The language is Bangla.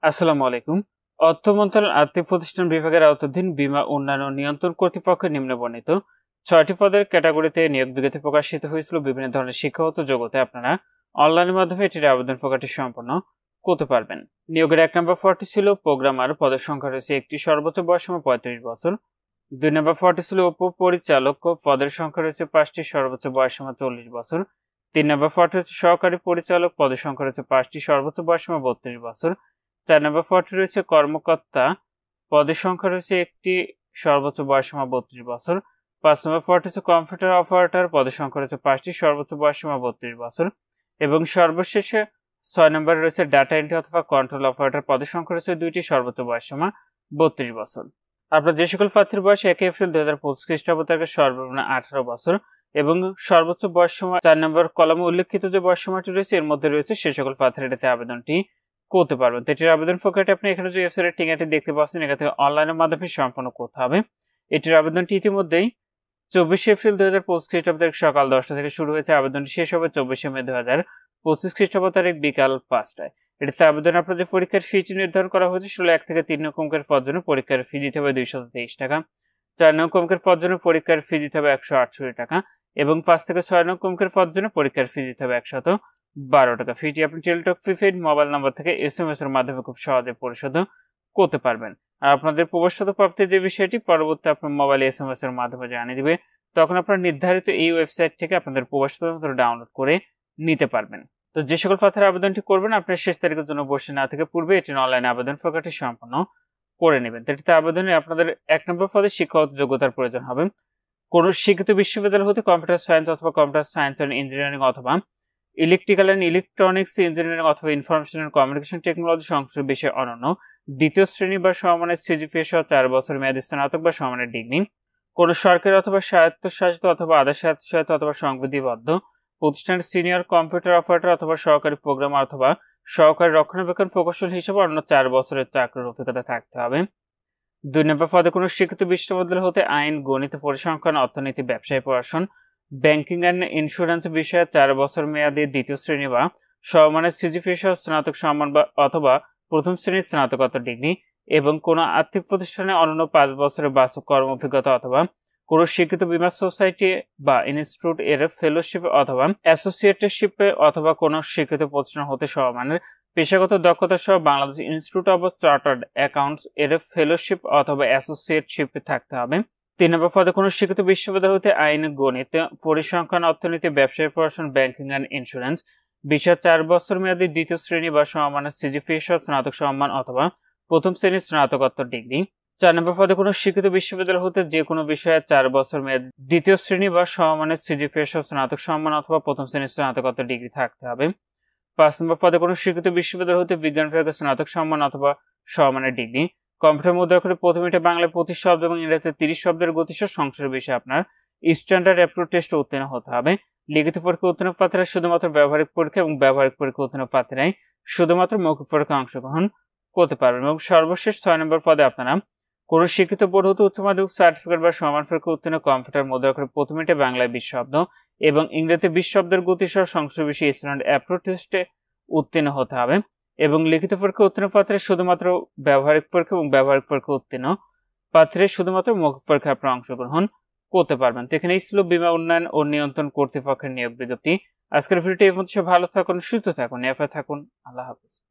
আসসালামু আলাইকুম। অর্থ মন্ত্রণালয়ের আর্থিক প্রতিষ্ঠান বিভাগের আওতাধীন বীমা উন্নয়ন ও নিয়ন্ত্রণ কর্তৃপক্ষের নিম্নে বর্ণিত ৬টি পদের ক্যাটাগরিতে নিয়োগ বিজ্ঞপ্তি প্রকাশিত হয়েছিল। বিভিন্ন ধরনের শিক্ষাগত যোগ্যতায় আপনারা অনলাইনের মাধ্যমে এটির আবেদন প্রক্রিয়াটি সম্পন্ন করতে পারবেন। নিয়োগের ১ নম্বর পদটি ছিল প্রোগ্রামার, পদের সংখ্যা রয়েছে একটি, সর্বোচ্চ বয়সসীমা ৩৫ বছর। ২ নম্বর পদটি ছিল উপপরিচালক, পদের সংখ্যা রয়েছে ৫টি, সর্বোচ্চ বয়সসীমা ৪০ বছর। ৩ নম্বর পদটি হচ্ছে সহকারী পরিচালক, পদের সংখ্যা রয়েছে ৫টি, সর্বোচ্চ বয়সসীমা ৩২ বছর। ৪ নম্বর পদটি রয়েছে কর্মকর্তা, পদের সংখ্যা রয়েছে একটি, সর্বোচ্চ বয়সসীমা ৩২ বছর। ৫ নম্বর পদটি হচ্ছে কম্পিউটার অপারেটর, পদের সংখ্যা রয়েছে ৫টি, সর্বোচ্চ বয়সসীমা ৩২ বছর। এবং সর্বশেষে ৬ নম্বরে রয়েছে ডাটা এন্ট্রি অথবা কন্ট্রোল অপারেটর, পদের সংখ্যা রয়েছে ২টি, সর্বোচ্চ বয়সসীমা ৩২ বছর। আপনার যে সকল প্রার্থীর বয়স ১ এপ্রিল ২০২৫ খ্রিস্টাব্দ থেকে সর্বনিম্ন ১৮ বছর এবং সর্বোচ্চ বয়সসীমা ৪ নম্বর কলামে উল্লেখিত যে বয়সসীমাটি রয়েছে এর মধ্যে রয়েছে, সে সকল প্রার্থীরা এটাতে আবেদনটি করতে পারবেন। তো এটির আবেদন প্রক্রিয়াটি আপনি এখানে যে ওয়েবসাইটের ঠিকানাটি দেখতে পাচ্ছেন, এখান থেকে অনলাইনের মাধ্যমে সম্পন্ন করতে হবে। এটির আবেদনটি ইতিমধ্যেই ২৪ এপ্রিল ২০২৫ খ্রিস্টাব্দ তারিখ সকাল ১০টা থেকে শুরু হয়েছে। আবেদনটি শেষ হবে ২৪শে মে ২০২৫ খ্রিস্টাব্দ তারিখ বিকাল ৫টায়। এটিতে আবেদন আপনাদের পরীক্ষার ফিটি নির্ধারণ করা হয়েছে। ১ থেকে ৩ নং অঙ্কের পদের জন্য পরীক্ষার ফি দিতে হবে ২২৩ টাকা। ৪ নং অঙ্কের পদের জন্য পরীক্ষার ফি দিতে হবে ১৬৮ টাকা এবং ৫ থেকে ৬ নং অঙ্কের পদের জন্য পরীক্ষার ফি দিতে হবে ১১২ টাকা। ফিটি আপনি টেলিটক প্রিপেইড মোবাইল নাম্বার থেকে SMS এর মাধ্যমে খুব সহজে পরিশোধ করতে পারবেন। আর আপনাদের প্রবেশপত্র প্রাপ্তির যে বিষয়টি পরবর্তী আপনার মোবাইলে SMS এর মাধ্যমে জানিয়ে দিবে। তখন আপনার নির্ধারিত এই ওয়েবসাইট থেকে আপনাদের প্রবেশপত্র ডাউনলোড করে নিতে পারবেন। তো যে সকল প্রার্থীরা আবেদনটি করবেন, আপনার শেষ তারিখের জন্য বসে না থেকে পূর্বে এটির অনলাইনে আবেদন প্রক্রিয়াটি সম্পন্ন করে নেবেন। তো এটিতে আবেদনে আপনাদের ১ নম্বর পদে শিক্ষাগত যোগ্যতার প্রয়োজন হবে। কোন শিক্ষিত বিশ্ববিদ্যালয় হতে কম্পিউটার সায়েন্স অথবা কম্পিউটার সায়েন্স অ্যান্ড ইঞ্জিনিয়ারিং অথবা ইলেকট্রিক্যাল অ্যান্ড ইলেকট্রনিক্স ইঞ্জিনিয়ারিং অথবা ইনফরমেশন অ্যান্ড কমিউনিকেশন টেকনোলজি সংশ্লিষ্ট বিষয়ে অনন্য দ্বিতীয় শ্রেণী বা সমমানের সিজিপিএ সহ ৪ বছর মেয়াদী স্নাতক বা সমমানের ডিগ্রি, কোন সরকারি অথবা স্বায়ত্তশাসিত অথবা আধা স্বায়ত্তশাসিত অথবা সংবিধিবদ্ধ প্রতিষ্ঠানের সিনিয়র কম্পিউটার অপারেটর অথবা সহকারী প্রোগ্রামার অথবা সহকারী রক্ষণাবেক্ষণ প্রকৌশল হিসেবে অন্য ৪ বছরের চাকরির অভিজ্ঞতা থাকতে হবে। ২ নম্বর পদে কোনো শিক্ষিত বিশ্ববিদ্যালয় হতে আইন, গণিত, পরিসংখ্যান, অর্থনীতি, ব্যবসায় প্রশাসন, ব্যাংকিং অ্যান্ড ইন্স্যুরেন্স বিষয়ে ৪ বছর মেয়াদী দ্বিতীয় শ্রেণী বা সমমানের সিজিপিএ সহ স্নাতক সম্মান বা অথবা প্রথম শ্রেণীর স্নাতকোত্তর ডিগ্রি এবং কোনো আর্থিক প্রতিষ্ঠানে অনন্য ৫ বছরের বাস্তব কর্ম অভিজ্ঞতা অথবা কোনো স্বীকৃত বীমা সোসাইটি বা ইনস্টিটিউট এর ফেলোশিপ অথবা অ্যাসোসিয়েটশিপে অথবা কোনো স্বীকৃত প্রতিষ্ঠান হতে সমমানের পেশাগত দক্ষতা সহ Bangladesh institute of chartered accounts এর ফেলোশিপ অথবা অ্যাসোসিয়েটশিপে থাকতে হবে। ৩ নম্বর পদে কোনো শিক্ষিত বিশ্ববিদ্যালয় হতে আইন, গণিত, পরিসংখ্যান, অর্থনীতি, ব্যবসায় প্রশাসন, ব্যাংকিং অ্যান্ড ইন্স্যুরেন্স বিষয়ে ৪ বছর মেয়াদী দ্বিতীয় শ্রেণী বা সমমানের সিজিপিএ সহ স্নাতক সম্মান অথবা প্রথম শ্রেণীর স্নাতকোত্তর ডিগ্রি। ৪ নম্বর পদে কোনো শিক্ষিত বিশ্ববিদ্যালয় হতে যে কোনো বিষয়ে ৪ বছর মেয়াদী দ্বিতীয় শ্রেণী বা সমমানের সিজিপিএ সহ স্নাতক সম্মান অথবা প্রথম শ্রেণীর স্নাতকোত্তর ডিগ্রি থাকতে হবে। ৫ নম্বর পদে কোনো শিক্ষিত বিশ্ববিদ্যালয় হতে বিজ্ঞান বিভাগে স্নাতক সম্মান অথবা সমমানের ডিগ্রি। কম্পিউটার মুদ্রা করে প্রথম মিনিটে বাংলায় ২৫ শব্দ এবং ইংরেজিতে ৩০ শব্দের গতিসহ সংশ্লিষ্ট বিষয়ে আপনার স্ট্যান্ডার্ড অ্যাপ্টিটিউড টেস্টে উত্তীর্ণ হতে হবে। লিখিত পরীক্ষা উত্তীর্ণ প্রার্থীরা শুধুমাত্র ব্যবহারিক পরীক্ষা এবং ব্যবহারিক পরীক্ষা উত্তীর্ণ প্রার্থীরাই শুধুমাত্র মৌখিক পরীক্ষায় অংশগ্রহণ করতে পারবেন। এবং সর্বশেষ ৬ নম্বর পদে আপনারা কোনো শিক্ষিত বোর্ড হতে উচ্চ মাধ্যমিক সার্টিফিকেট বা সমান পরীক্ষা উত্তীর্ণ কম্পিউটার মুদ্রা করে প্রথম মিনিটে বাংলায় ২০ শব্দ এবং ইংরেজিতে ২০ শব্দের গতিসহ সংশ্লিষ্ট বিষয়ে স্ট্যান্ডার্ড অ্যাপ্টিটিউড টেস্টে উত্তীর্ণ হতে হবে। এবং লিখিত পরীক্ষা উত্তীর্ণ প্রার্থীরা শুধুমাত্র ব্যবহারিক পরীক্ষা এবং ব্যবহারিক পরীক্ষা উত্তীর্ণ প্রার্থীরা শুধুমাত্র মৌখিক পরীক্ষায় আপনারা অংশগ্রহণ করতে পারবেন। তো এখানে ছিল বীমা উন্নয়ন ও নিয়ন্ত্রণ কর্তৃপক্ষের নিয়োগ বিজ্ঞপ্তি। আজকের ভিডিওটি এই মধ্যে ভালো থাকুন, সুস্থ থাকুন, নিরাপদে থাকুন। আল্লাহ হাফেজ।